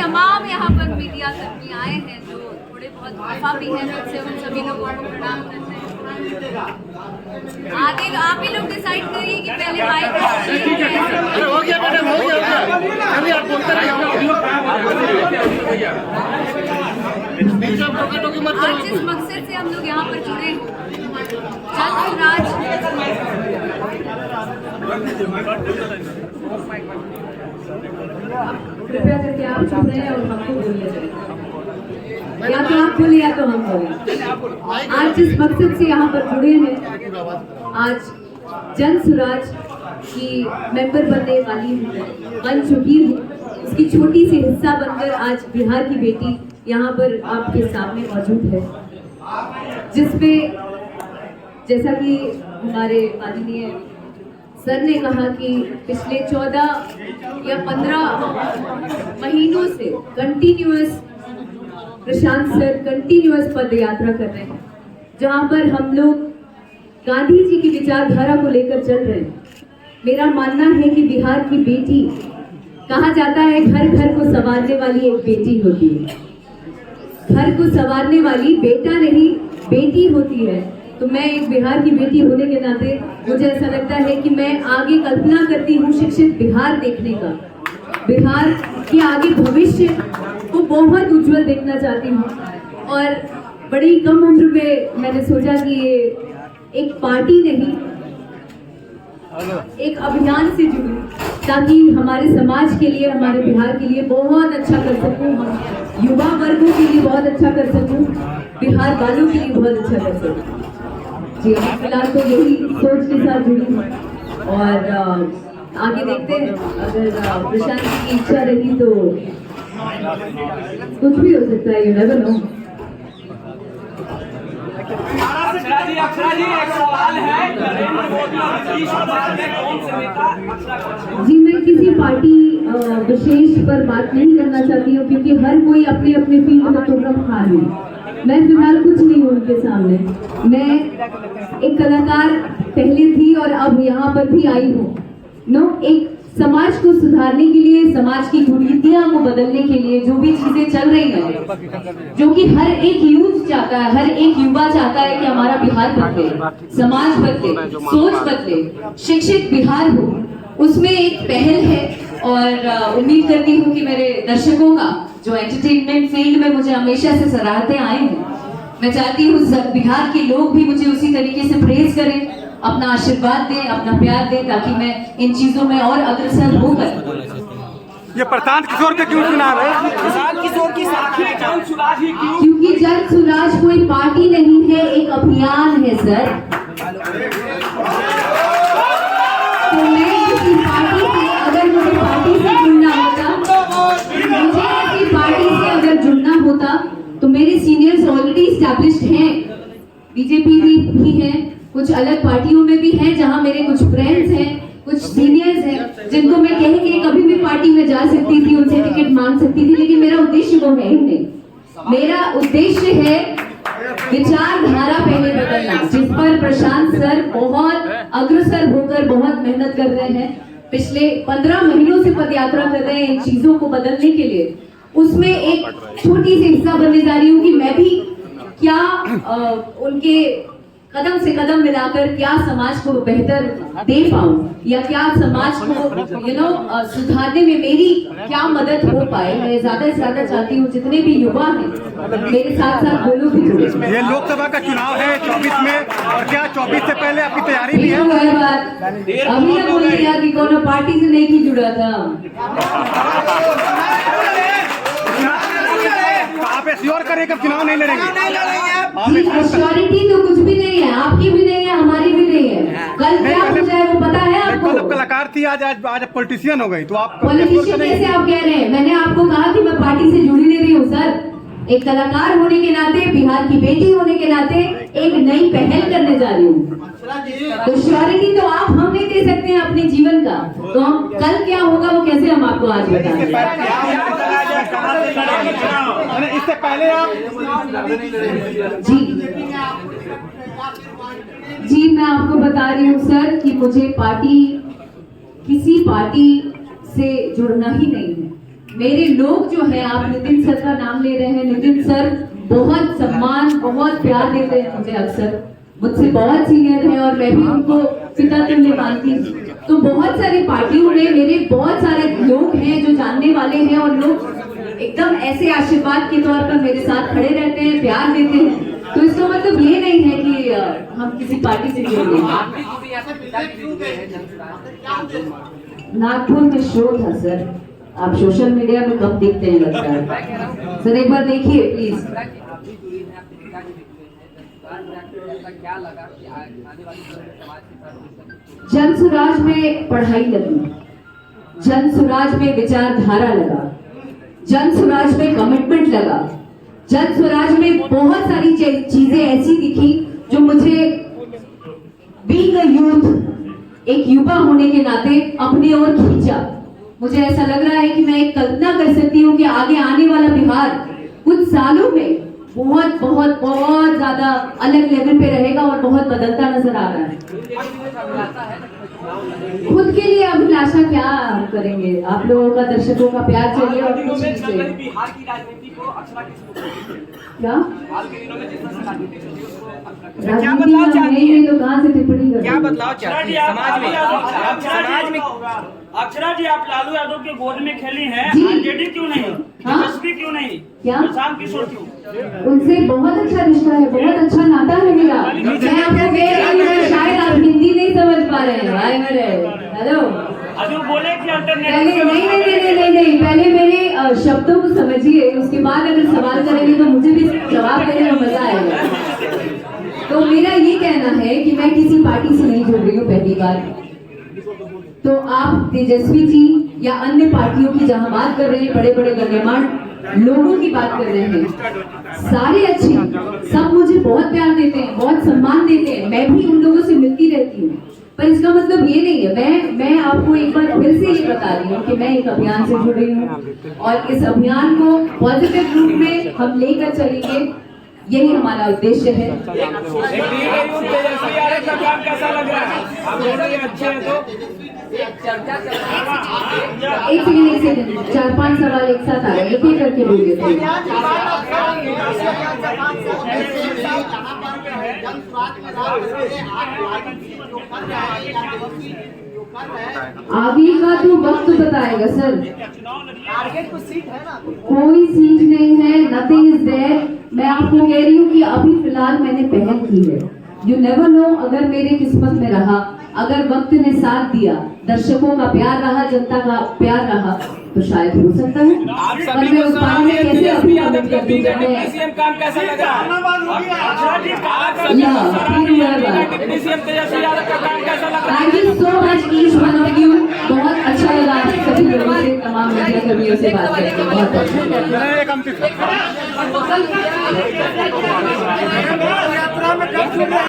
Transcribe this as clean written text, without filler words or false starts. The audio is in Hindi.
तमाम यहाँ पर मीडिया कर्मी आए हैं जो थोड़े बहुत वफा भी हैं मुझसे, उन सभी लोगों को प्रणाम करते हैं। आगे आप ही लोग डिसाइड करिए कि पहले माइक हो गया मैडम, हो गया अभी आप बोलते रहिए। आज जिस मकसद से हम लोग यहाँ पर जुड़े हैं, जन स्वराज, कृपया करके आप चुप रहे और हमको बोलिए, या तो आप बोलिए या तो हम बोले। आज जिस मकसद से यहाँ पर जुड़े हैं, आज जन स्वराज की मेंबर बनने वाली हूँ, बन चुकी हूँ, उसकी छोटी सी हिस्सा बनकर आज बिहार की बेटी यहाँ पर आपके सामने मौजूद है, जिसमें जैसा कि हमारे माननीय सर ने कहा कि पिछले 14 या 15 महीनों से कंटिन्यूअस प्रशांत सर कंटिन्यूअस पद यात्रा कर रहे हैं, जहां पर हम लोग गांधी जी की विचारधारा को लेकर चल रहे हैं। मेरा मानना है कि बिहार की बेटी, कहा जाता है घर घर को संवारने वाली एक बेटी होती है, घर को संवारने वाली बेटा नहीं बेटी होती है। तो मैं एक बिहार की बेटी होने के नाते मुझे ऐसा लगता है कि मैं आगे कल्पना करती हूँ शिक्षित बिहार देखने का, बिहार के आगे भविष्य को बहुत उज्जवल देखना चाहती हूँ। और बड़ी कम उम्र में मैंने सोचा कि ये एक पार्टी नहीं, एक अभियान से जुड़ी, ताकि हमारे समाज के लिए, हमारे बिहार के लिए बहुत अच्छा कर सकूं, हम युवा वर्गों के लिए बहुत अच्छा कर सकूं, बिहार वालों के लिए बहुत अच्छा कर सकूं। जी फिलहाल तो यही सोच के साथ जुड़ी हूँ और आगे देखते हैं, अगर प्रशांत की इच्छा रही तो कुछ भी हो सकता है, यू नेवर नो। जी मैं किसी पार्टी विशेष पर बात नहीं करना चाहती हूँ, क्योंकि हर कोई अपने अपने फील्ड में प्रोग्राम खा रहे हैं। मैं फिलहाल कुछ नहीं हूँ उनके सामने। मैं एक कलाकार पहले थी और अब यहाँ पर भी आई हूँ। एक समाज को सुधारने के लिए, समाज की कुरीतियां को बदलने के लिए जो भी चीजें चल रही हैं, जो कि हर एक यूथ चाहता है, हर एक युवा चाहता है कि हमारा बिहार बदले, समाज बदले, सोच बदले, शिक्षित बिहार हो, उसमें एक पहल है। और उम्मीद करती हूँ कि मेरे दर्शकों का, जो एंटरटेनमेंट फील्ड में मुझे हमेशा से सराहते आए हैं, मैं चाहती हूँ बिहार के लोग भी मुझे उसी तरीके से प्रेज करें, अपना आशीर्वाद दें, अपना प्यार दें, ताकि मैं इन चीजों में और अग्रसर होकर। ये प्रशांत किशोर के क्यों चुना रहे? प्रशांत किशोर की साथी जन स्वराज ही क्यों? क्योंकि जन स्वराज कोई पार्टी नहीं है, एक अभियान है सर। तो मैं किसी पार्टी से, अगर मुझे पार्टी से जुड़ना होता, तो मेरे सीनियर्स ऑलरेडी एस्टैब्लिश्ड हैं, बीजेपी भी हैं, कुछ अलग पार्टियों में भी हैं, जहां मेरे कुछ फ्रेंड्स हैं, कुछ सीनियर्स हैं, जिनको मैं कह के कभी भी पार्टी में जा सकती थी, उनसे टिकट मांग सकती थी, लेकिन मेरा उद्देश्य वो है ही नहीं। मेरा उद्देश्य है विचारधारा पहले बदलना, जिस पर प्रशांत सर बहुत अग्रसर होकर बहुत मेहनत कर रहे हैं, पिछले 15 महीनों से पदयात्रा कर रहे हैं इन चीजों को बदलने के लिए। उसमें एक छोटी सी हिस्सा बनने जा रही हूँ कि मैं भी क्या उनके कदम से कदम मिलाकर क्या समाज को बेहतर दे पाऊं, या क्या समाज को सुधारने में मेरी क्या मदद हो पाए। मैं ज्यादा से ज्यादा चाहती हूँ जितने भी युवा हैं मेरे साथ साथ वो लोग भी जुड़े। ये लोकसभा का चुनाव है 24 में, और क्या 24 से पहले आपकी तैयारी भी है? अभी ना बोल दिया कि कोनो पार्टी से नहीं की जुड़ा था। आप एश्योर करें कि चुनाव नहीं लड़ेंगे? श्योरिटी तो कुछ भी नहीं है, आपकी भी नहीं है, हमारी भी नहीं है। कल क्या हो जाए वो पता है आपको? कल कलाकार थी, आज पॉलिटिशियन हो गई, तो आप पॉलिटिशियन कैसे आप कह रहे हैं? मैंने आपको कहा कि मैं पार्टी से जुड़ी नहीं रही हूँ सर। एक कलाकार होने के नाते, बिहार की बेटी होने के नाते एक नई पहल करने जा रही हूँ। तो श्योरिटी तो आप हम नहीं दे सकते हैं अपने जीवन का, तो हम कल क्या होगा वो कैसे हम आपको आज बताएं? इससे पहले आप जी मैं आपको बता रही हूँ सर कि मुझे किसी पार्टी से जुड़ना ही नहीं है। मेरे लोग जो है, आप नितिन सर का नाम ले रहे हैं, नितिन सर बहुत सम्मान, बहुत प्यार देते हैं मुझे, अक्सर मुझसे बहुत सीनियर है और मैं भी उनको पिता तुल्य मानती हूँ। तो बहुत सारी पार्टियों में मेरे बहुत सारे लोग हैं जो जानने वाले हैं और लोग एकदम ऐसे आशीर्वाद के तौर पर मेरे साथ खड़े रहते हैं, प्यार देते हैं। तो इसका मतलब ये नहीं है कि हम किसी पार्टी से जुड़े हैं। नागपुर में शो था सर, आप सोशल मीडिया में कब दिखते हैं लगता है सर, एक बार देखिए प्लीज। जन सुराज में पढ़ाई लगी, जन सुराज में विचारधारा लगा, जन स्वराज में कमिटमेंट लगा, जन स्वराज में बहुत सारी चीजें ऐसी दिखी जो मुझे बीइंग अ यूथ, एक युवा होने के नाते अपनी ओर खींचा। मुझे ऐसा लग रहा है कि मैं एक कल्पना कर सकती हूँ कि आगे आने वाला बिहार कुछ सालों में बहुत बहुत बहुत ज्यादा अलग लेवल पे रहेगा और बहुत बदलता नजर आ रहा है। खुद के लिए अभिलाषा क्या करेंगे, आप लोगों का, दर्शकों का प्यार चाहिए और कुछ नहीं चाहिए। बिहार की राजनीति को अक्षरा क्या हाल के दिनों में जिस तरह से राजनीति चल रही है उसको क्या बदलाव चाहिए, तो कहाँ से टिप्पणी कर, क्या बदलाव चाहती है समाज में? समाज में अक्षरा जी, आप लालू यादव के गोद में खेली हैं, जी। आरजेडी क्यों नहीं, हाँ? तेजस्वी क्यों नहीं, क्या? प्रशांत किशोर क्यों? उनसे बहुत अच्छा रिश्ता है, बहुत अच्छा नाता है मेरा। मैं आपको कह रही हूँ, शायद आप हिंदी नहीं समझ पा रहे हैं भाई मेरे। हेलो, अभी वो बोले कि पहले अल्टरनेटिव नहीं, पहले मेरे शब्दों को समझिए, उसके बाद अगर सवाल करेंगे तो मुझे भी जवाब देने में मजा आएगा। तो मेरा ये कहना है कि मैं किसी पार्टी से नहीं जुड़ रही हूँ पहली बार। तो आप तेजस्वी जी या अन्य पार्टियों की जहां बात कर रहे हैं, बड़े बड़े गण्यमान्य लोगों की बात कर रहे हैं, सारे अच्छे, सब मुझे बहुत प्यार देते हैं, बहुत सम्मान देते हैं, मैं भी उन लोगों से मिलती रहती हूँ। पर इसका मतलब ये नहीं है, मैं आपको एक बार फिर से ये बता रही हूँ कि मैं एक अभियान से जुड़ी हूँ और इस अभियान को पॉजिटिव रूप में हम लेकर चलेंगे, यही हमारा उद्देश्य है। का काम कैसा लग रहा है? आप बोल रहे हैं अच्छे हैं तो एक सेकंड, 4-5 सवाल एक साथ आ रहे हैं, एक एक करके बोलिए। आगे का तो वक्त बताएगा सर, कोई सीट नहीं है, नथिंग इज देयर। मैं आपको कह रही हूँ कि अभी फिलहाल मैंने पहल की है। यू नेवर नो, अगर मेरे किस्मत में रहा, अगर वक्त ने साथ दिया, दर्शकों का प्यार रहा, जनता का प्यार रहा, तो शायद हो सकता है। पर मैं उस बारे में कैसे अपनी कमेंट कर दूंगा? सीएम काम कैसा लग रहा है? अक्षरा जी, डिप्टी सीएम तेजस्वी यादव का काम कैसा लग रहा है? Thank you so much each one of you, बहुत अच्छा लगा सभी लोगों से, तमाम मीडिया कर्मियों से बात करके, बहुत अच्छा लगा।